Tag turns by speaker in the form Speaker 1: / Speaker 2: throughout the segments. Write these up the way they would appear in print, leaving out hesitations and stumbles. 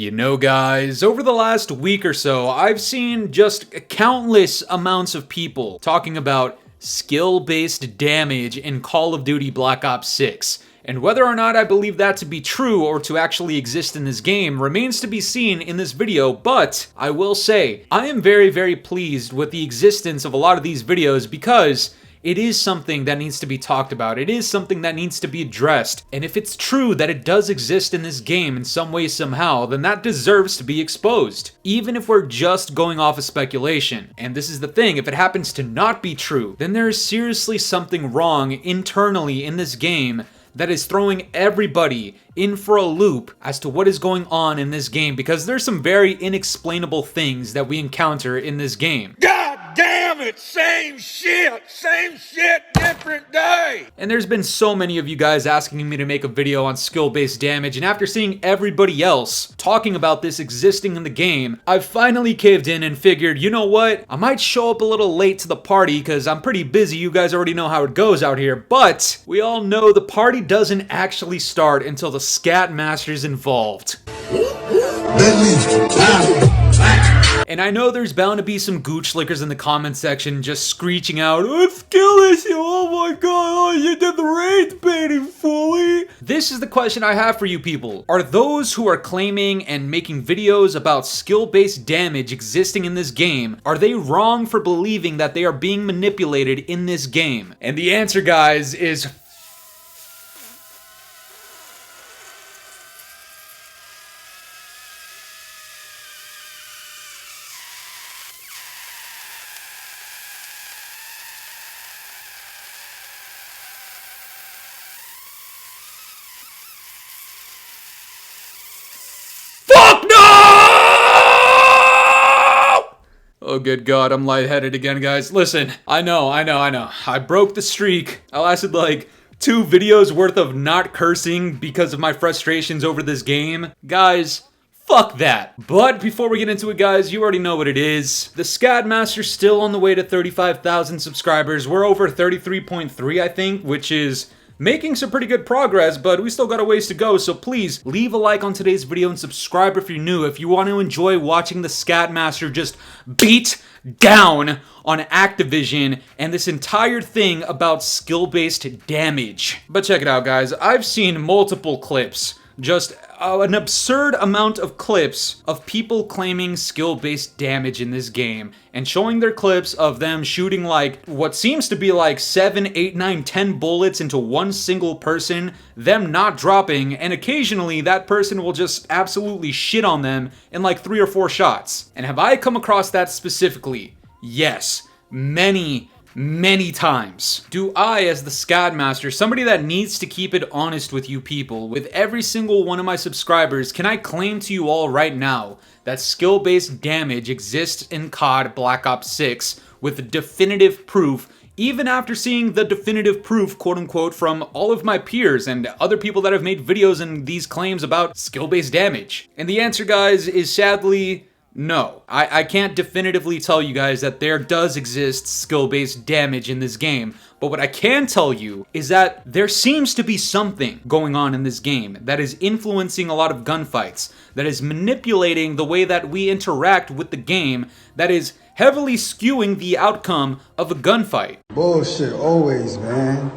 Speaker 1: You know, guys, over the last week or so, I've seen just countless amounts of people talking about skill-based damage in Call of Duty Black Ops 6. And whether or not I believe that to be true or to actually exist in this game remains to be seen in this video, but I will say, I am very pleased with the existence of a lot of these videos because it is something that needs to be talked about. It is something that needs to be addressed. And if it's true that it does exist in this game in some way, somehow, then that deserves to be exposed. Even if we're just going off of speculation. And this is the thing, if it happens to not be true, then there is seriously something wrong internally in this game that is throwing everybody in for a loop as to what is going on in this game, because there's some very inexplainable things that we encounter in this game. God damn it! Same shit, different day! And there's been so many of you guys asking me to make a video on skill-based damage, and after seeing everybody else talking about this existing in the game, I've finally caved in and figured, you know what? I might show up a little late to the party because I'm pretty busy. You guys already know how it goes out here, but we all know the party doesn't actually start until the Scat Master's involved. And I know there's bound to be some gooch lickers in the comment section just screeching out, "It's skill issue, oh my god, oh, you did the raid baiting, Fooly." This is the question I have for you people. Are those who are claiming and making videos about skill-based damage existing in this game, are they wrong for believing that they are being manipulated in this game? And the answer, guys, is oh, good God, I'm lightheaded again, guys. Listen, I know. I broke the streak. I lasted like 2 videos worth of not cursing because of my frustrations over this game. Guys, fuck that. But before we get into it, guys, you already know what it is. The Scat Master's still on the way to 35,000 subscribers. We're over 33.3, I think, which is making some pretty good progress, but we still got a ways to go, so please leave a like on today's video and subscribe if you're new, if you want to enjoy watching the Scat Master just beat down on Activision and this entire thing about skill-based damage. But check it out, guys. I've seen multiple clips, just an absurd amount of clips of people claiming skill-based damage in this game and showing their clips of them shooting like what seems to be like 7, 8, 9, 10 bullets into one single person, them not dropping, and occasionally that person will just absolutely shit on them in like 3 or 4 shots. And have I come across that specifically? Yes, many times. Do I, as the Scat Master, somebody that needs to keep it honest with you people, with every single one of my subscribers, can I claim to you all right now that skill-based damage exists in COD Black Ops 6 with definitive proof, even after seeing the definitive proof, quote-unquote, from all of my peers and other people that have made videos and these claims about skill-based damage? And the answer, guys, is sadly no. I can't definitively tell you guys that there does exist skill-based damage in this game, but what I can tell you is that there seems to be something going on in this game that is influencing a lot of gunfights, that is manipulating the way that we interact with the game, that is heavily skewing the outcome of a gunfight.
Speaker 2: Bullshit always, man.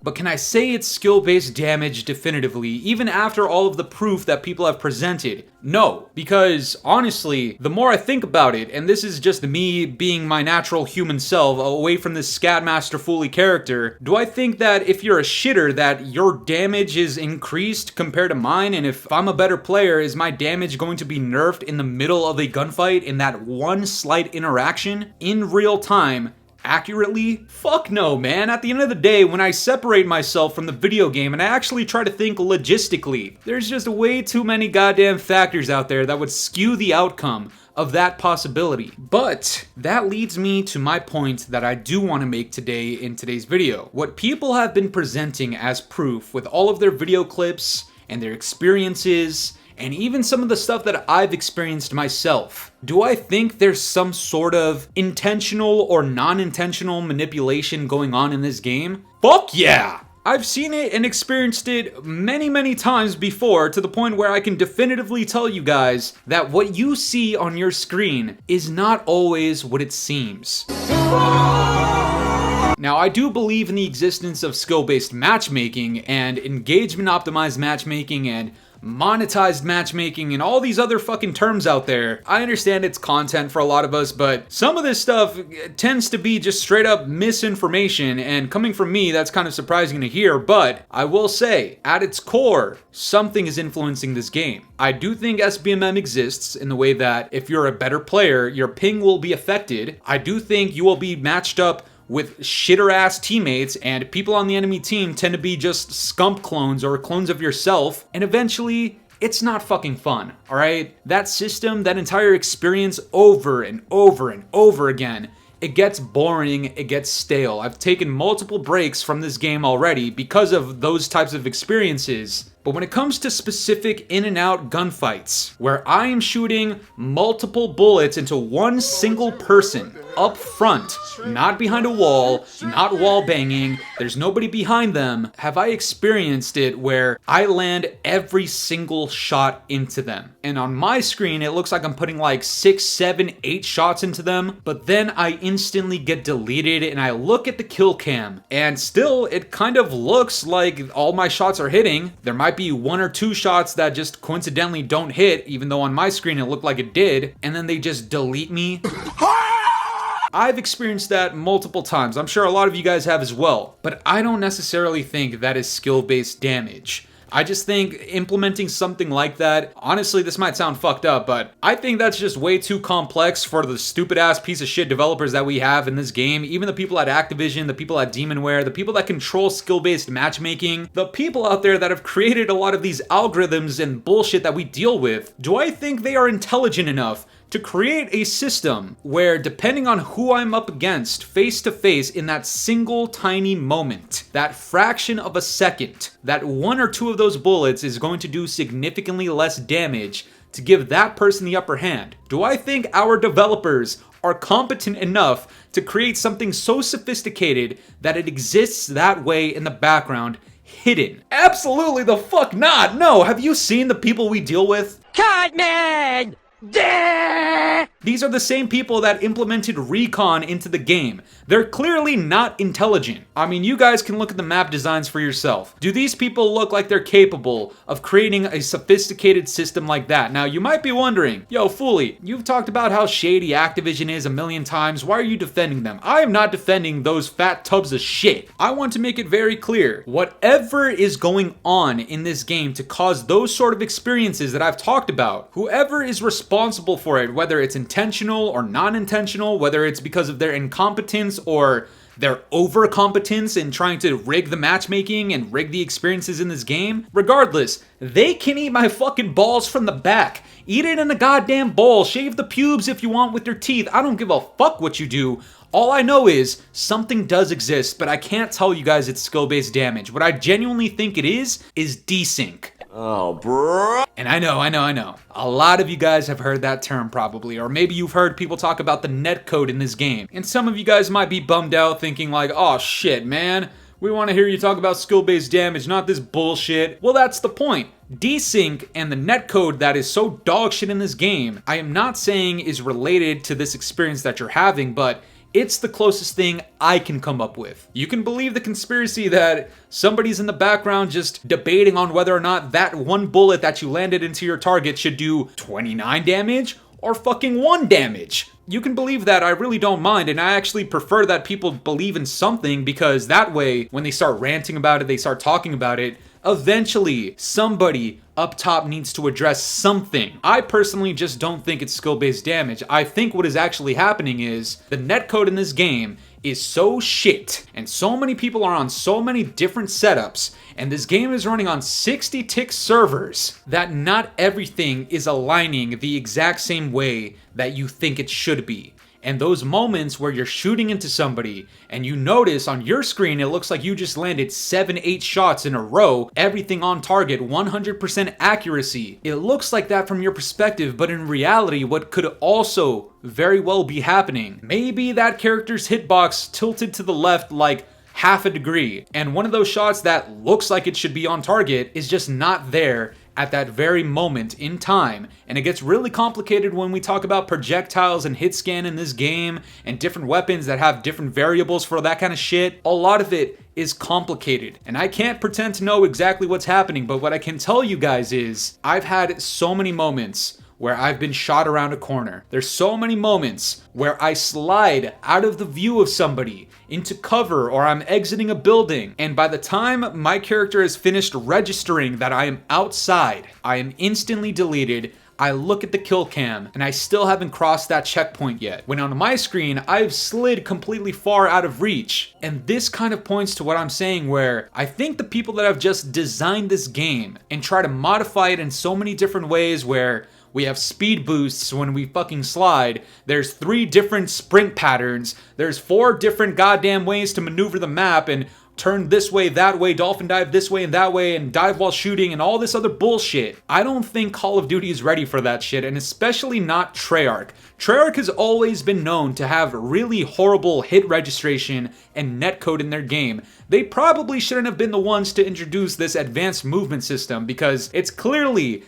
Speaker 1: But can I say it's skill-based damage definitively, even after all of the proof that people have presented? No, because honestly, the more I think about it, and this is just me being my natural human self away from this Scat Master Fooly character, do I think that if you're a shitter that your damage is increased compared to mine, and if I'm a better player, is my damage going to be nerfed in the middle of a gunfight in that one slight interaction in real time? Accurately? Fuck no, man. At the end of the day, when I separate myself from the video game and I actually try to think logistically, there's just way too many goddamn factors out there that would skew the outcome of that possibility. But that leads me to my point that I do want to make today in today's video. What people have been presenting as proof with all of their video clips and their experiences and even some of the stuff that I've experienced myself. Do I think there's some sort of intentional or non-intentional manipulation going on in this game? Fuck yeah! I've seen it and experienced it many times before, to the point where I can definitively tell you guys that what you see on your screen is not always what it seems. Now, I do believe in the existence of skill-based matchmaking and engagement-optimized matchmaking and monetized matchmaking and all these other fucking terms out there. I understand it's content for a lot of us, but some of this stuff tends to be just straight up misinformation, and coming from me, that's kind of surprising to hear, but I will say, at its core, something is influencing this game. I do think SBMM exists in the way that if you're a better player, your ping will be affected. I do think you will be matched up with shitter ass teammates, and people on the enemy team tend to be just scump clones or clones of yourself, and eventually it's not fucking fun, alright? That system, that entire experience over and over again, it gets boring, it gets stale. I've taken multiple breaks from this game already because of those types of experiences. But when it comes to specific in and out gunfights, where I am shooting multiple bullets into one single person up front, not behind a wall, not wall banging, there's nobody behind them, have I experienced it where I land every single shot into them. And on my screen, it looks like I'm putting like 6, 7, 8 shots into them, but then I instantly get deleted and I look at the kill cam, and still it kind of looks like all my shots are hitting. There might be 1 or 2 shots that just coincidentally don't hit, even though on my screen it looked like it did, and then they just delete me. I've experienced that multiple times. I'm sure a lot of you guys have as well, but I don't necessarily think that is skill-based damage. I just think implementing something like that, honestly, this might sound fucked up, but I think that's just way too complex for the stupid ass piece of shit developers that we have in this game. Even the people at Activision, the people at Demonware, the people that control skill-based matchmaking, the people out there that have created a lot of these algorithms and bullshit that we deal with. Do I think they are intelligent enough to create a system where, depending on who I'm up against face to face in that single tiny moment, that fraction of a second, that 1 or 2 of those bullets is going to do significantly less damage to give that person the upper hand? Do I think our developers are competent enough to create something so sophisticated that it exists that way in the background, hidden? Absolutely the fuck not! No, have you seen the people we deal with?
Speaker 3: Cut man!
Speaker 1: These are the same people that implemented recon into the game. They're clearly not intelligent. I mean, you guys can look at the map designs for yourself. Do these people look like they're capable of creating a sophisticated system like that? Now, you might be wondering, yo, Fooly, you've talked about how shady Activision is a million times. Why are you defending them? I am not defending those fat tubs of shit. I want to make it very clear. Whatever is going on in this game to cause those sort of experiences that I've talked about, whoever is responsible for it, whether it's intentional or non-intentional, whether it's because of their incompetence or their overcompetence in trying to rig the matchmaking and rig the experiences in this game, regardless, they can eat my fucking balls from the back. Eat it in a goddamn bowl. Shave the pubes if you want with your teeth. I don't give a fuck what you do. All I know is something does exist, but I can't tell you guys it's skill-based damage. What I genuinely think it is desync.
Speaker 3: Oh, bro.
Speaker 1: And I know. A lot of you guys have heard that term probably, or maybe you've heard people talk about the netcode in this game. And some of you guys might be bummed out thinking like, oh shit, man, we want to hear you talk about skill-based damage, not this bullshit. Well, that's the point. Desync and the netcode that is so dog shit in this game, I am not saying is related to this experience that you're having, but it's the closest thing I can come up with. You can believe the conspiracy that somebody's in the background just debating on whether or not that one bullet that you landed into your target should do 29 damage or fucking 1 damage. You can believe that, I really don't mind, and I actually prefer that people believe in something, because that way, when they start ranting about it, they start talking about it, eventually somebody up top needs to address something. I personally just don't think it's skill-based damage. I think what is actually happening is the netcode in this game is so shit, and so many people are on so many different setups, and this game is running on 60-tick servers, that not everything is aligning the exact same way that you think it should be. And those moments where you're shooting into somebody and you notice on your screen it looks like you just landed 7, 8 shots in a row, everything on target, 100% accuracy. It looks like that from your perspective, but in reality, what could also very well be happening, maybe that character's hitbox tilted to the left like half a degree. And one of those shots that looks like it should be on target is just not there at that very moment in time. And it gets really complicated when we talk about projectiles and hit scan in this game and different weapons that have different variables for that kind of shit. A lot of it is complicated, and I can't pretend to know exactly what's happening, but what I can tell you guys is I've had so many moments where I've been shot around a corner. There's so many moments where I slide out of the view of somebody into cover, or I'm exiting a building, and by the time my character has finished registering that I am outside, I am instantly deleted. I look at the kill cam, and I still haven't crossed that checkpoint yet. When on my screen, I've slid completely far out of reach. And this kind of points to what I'm saying, where I think the people that have just designed this game and try to modify it in so many different ways, where we have speed boosts when we fucking slide, there's 3 different sprint patterns, there's 4 different goddamn ways to maneuver the map, and turn this way, that way, dolphin dive this way and that way, and dive while shooting, and all this other bullshit. I don't think Call of Duty is ready for that shit, and especially not Treyarch. Treyarch has always been known to have really horrible hit registration and netcode in their game. They probably shouldn't have been the ones to introduce this advanced movement system, because it's clearly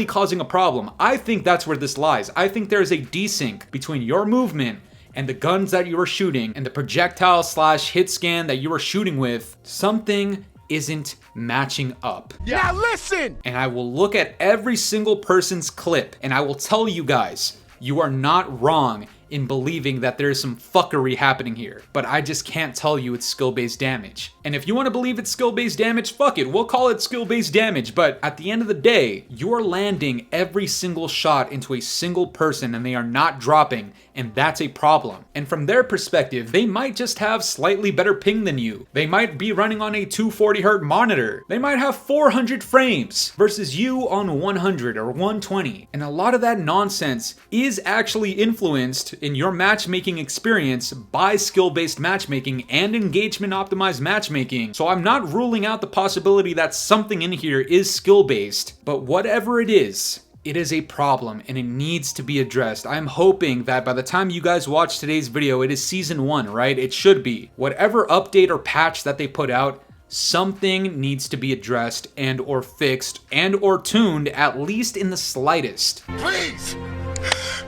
Speaker 1: causing a problem. I think that's where this lies. I think there is a desync between your movement and the guns that you are shooting and the projectile / hit scan that you are shooting with. Something isn't matching up.
Speaker 3: Now listen!
Speaker 1: And I will look at every single person's clip, and I will tell you guys, you are not wrong in believing that there's some fuckery happening here, but I just can't tell you it's skill-based damage. And if you want to believe it's skill-based damage, fuck it, we'll call it skill-based damage, but at the end of the day, you're landing every single shot into a single person and they are not dropping, and that's a problem. And from their perspective, they might just have slightly better ping than you. They might be running on a 240Hz monitor. They might have 400 frames versus you on 100 or 120. And a lot of that nonsense is actually influenced in your matchmaking experience by skill-based matchmaking and engagement-optimized matchmaking. So I'm not ruling out the possibility that something in here is skill-based, but whatever it is a problem and it needs to be addressed. I'm hoping that by the time you guys watch today's video, it is season 1, right? It should be. Whatever update or patch that they put out, something needs to be addressed and or fixed and or tuned, at least in the slightest.
Speaker 3: Please!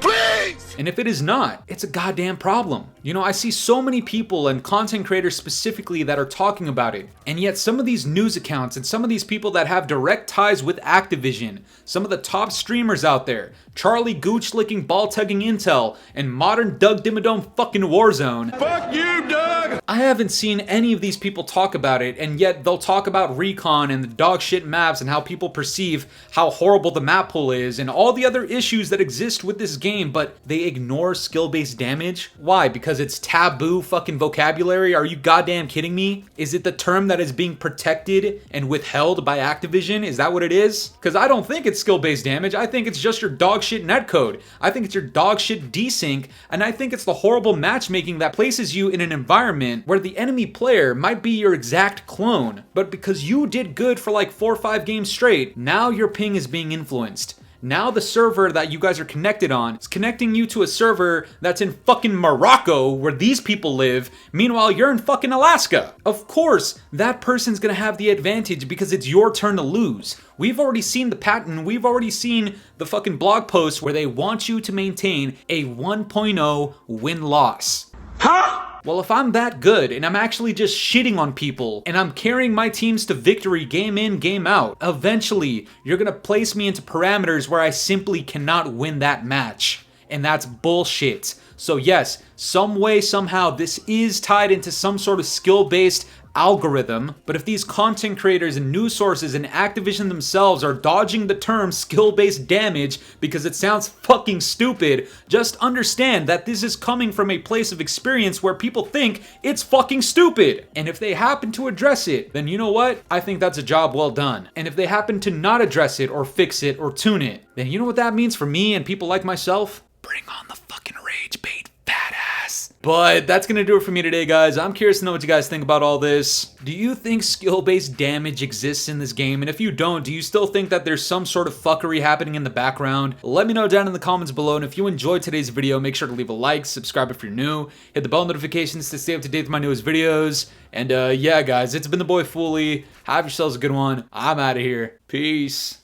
Speaker 3: Please!
Speaker 1: And if it is not, it's a goddamn problem. You know, I see so many people and content creators specifically that are talking about it. And yet some of these news accounts and some of these people that have direct ties with Activision, some of the top streamers out there, Charlie Gooch licking ball tugging Intel, and modern Doug Dimmadome fucking Warzone.
Speaker 3: Fuck you, Doug!
Speaker 1: I haven't seen any of these people talk about it, and yet they'll talk about recon and the dog shit maps and how people perceive how horrible the map pool is and all the other issues that exist with this game, but they ignore skill-based damage? Why? Because it's taboo fucking vocabulary? Are you goddamn kidding me? Is it the term that is being protected and withheld by Activision? Is that what it is? Because I don't think it's skill-based damage. I think it's just your dog shit netcode. I think it's your dog shit desync, and I think it's the horrible matchmaking that places you in an environment where the enemy player might be your exact clone, but because you did good for like 4 or 5 games straight, now your ping is being influenced. Now the server that you guys are connected on is connecting you to a server that's in fucking Morocco, where these people live. Meanwhile, you're in fucking Alaska. Of course, that person's gonna have the advantage because it's your turn to lose. We've already seen the pattern. We've already seen the fucking blog posts where they want you to maintain a 1.0 win-loss.
Speaker 3: Huh?
Speaker 1: Well, if I'm that good and I'm actually just shitting on people and I'm carrying my teams to victory game in, game out, eventually you're gonna place me into parameters where I simply cannot win that match. And that's bullshit. So yes, some way, somehow, this is tied into some sort of skill-based algorithm, but if these content creators and news sources and Activision themselves are dodging the term skill-based damage because it sounds fucking stupid, just understand that this is coming from a place of experience where people think it's fucking stupid. And if they happen to address it, then you know what? I think that's a job well done. And if they happen to not address it or fix it or tune it, then you know what that means for me and people like myself? Bring on the fucking rage bait, fat ass. But that's gonna do it for me today, guys. I'm curious to know what you guys think about all this. Do you think skill-based damage exists in this game? And if you don't, do you still think that there's some sort of fuckery happening in the background? Let me know down in the comments below. And if you enjoyed today's video, make sure to leave a like, subscribe if you're new, hit the bell notifications to stay up to date with my newest videos. And yeah, guys, it's been the boy Fooly. Have yourselves a good one. I'm out of here. Peace.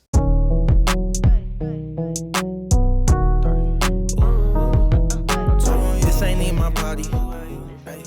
Speaker 4: This ain't in my body. Hey.